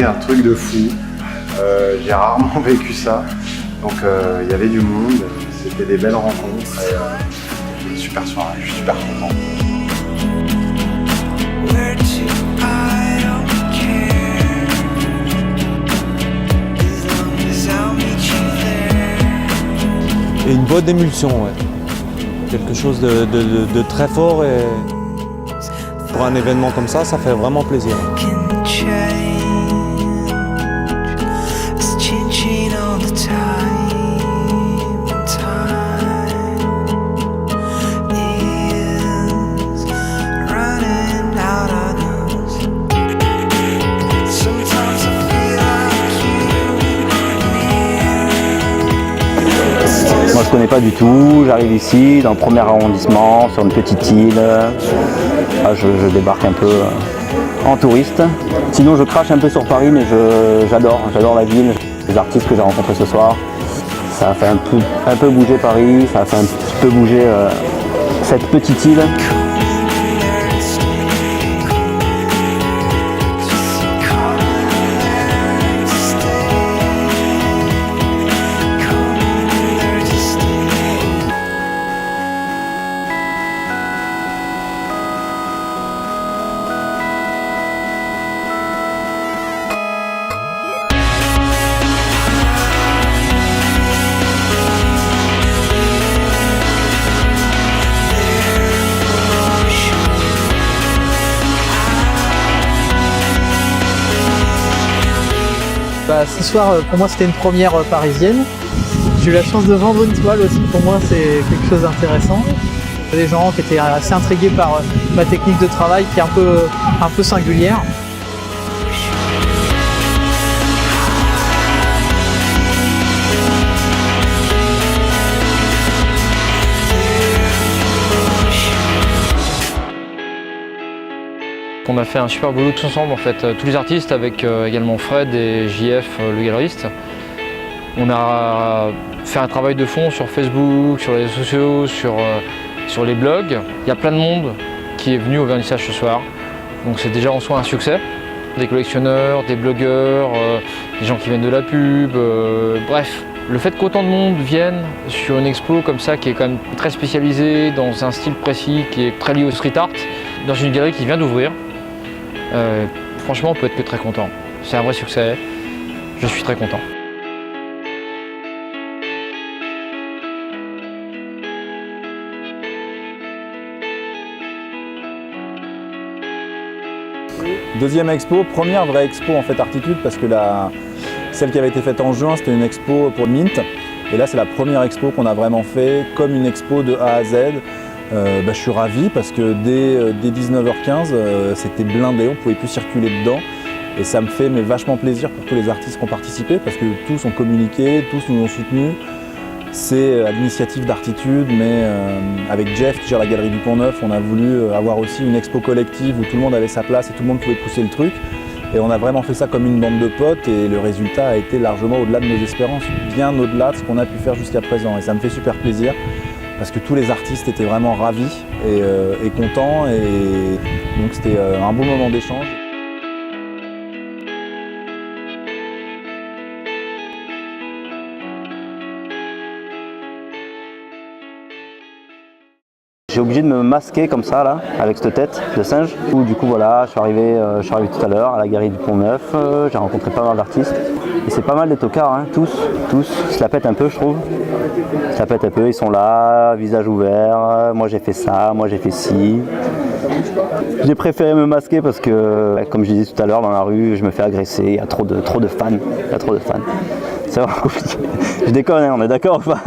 passé un truc de fou. J'ai rarement vécu ça. Donc il y avait du monde, c'était des belles rencontres et une super soirée, je suis super content. Et une bonne émulsion, ouais. Quelque chose de très fort et pour un événement comme ça fait vraiment plaisir. Moi je connais pas du tout, j'arrive ici dans le premier arrondissement, sur une petite île. Ah, je débarque un peu en touriste. Sinon je crache un peu sur Paris, mais j'adore la ville, les artistes que j'ai rencontrés ce soir. Ça a fait un peu bouger Paris, ça a fait un petit peu bouger cette petite île. Ce soir, pour moi, c'était une première parisienne. J'ai eu la chance de vendre une toile aussi. Pour moi, c'est quelque chose d'intéressant. Des gens qui étaient assez intrigués par ma technique de travail qui est un peu singulière. On a fait un super boulot tous ensemble en fait, tous les artistes avec également Fred et JF, le galeriste. On a fait un travail de fond sur Facebook, sur les réseaux sociaux, sur les blogs. Il y a plein de monde qui est venu au vernissage ce soir, donc c'est déjà en soi un succès. Des collectionneurs, des blogueurs, des gens qui viennent de la pub, bref. Le fait qu'autant de monde vienne sur une expo comme ça qui est quand même très spécialisée, dans un style précis, qui est très lié au street art, dans une galerie qui vient d'ouvrir, franchement on peut être que très content. C'est un vrai succès, je suis très content. Deuxième expo, première vraie expo en fait Artitude, parce que celle qui avait été faite en juin c'était une expo pour Mint, et là c'est la première expo qu'on a vraiment fait comme une expo de A à Z. Je suis ravi parce que dès 19h15 c'était blindé, on ne pouvait plus circuler dedans et ça me fait vachement plaisir pour tous les artistes qui ont participé parce que tous ont communiqué, tous nous ont soutenus. C'est à l'initiative d'Artitude, mais avec Jeff qui gère la Galerie du Pont-Neuf, on a voulu avoir aussi une expo collective où tout le monde avait sa place et tout le monde pouvait pousser le truc. Et on a vraiment fait ça comme une bande de potes et le résultat a été largement au-delà de nos espérances, bien au-delà de ce qu'on a pu faire jusqu'à présent. Et ça me fait super plaisir parce que tous les artistes étaient vraiment ravis et contents, et donc c'était un bon moment d'échange. J'ai obligé de me masquer comme ça là, avec cette tête de singe. Du coup voilà, je suis arrivé tout à l'heure à la Galerie du Pont-Neuf, j'ai rencontré pas mal d'artistes. Et c'est pas mal des tocards, hein, tous, ils se la pètent un peu je trouve. Ils se la pètent un peu, ils sont là, visage ouvert, moi j'ai fait ça, moi j'ai fait ci. J'ai préféré me masquer parce que, comme je disais tout à l'heure, dans la rue, je me fais agresser, il y a trop de fans, il y a trop de fans. C'est vraiment compliqué. Je déconne, hein, on est d'accord ou pas?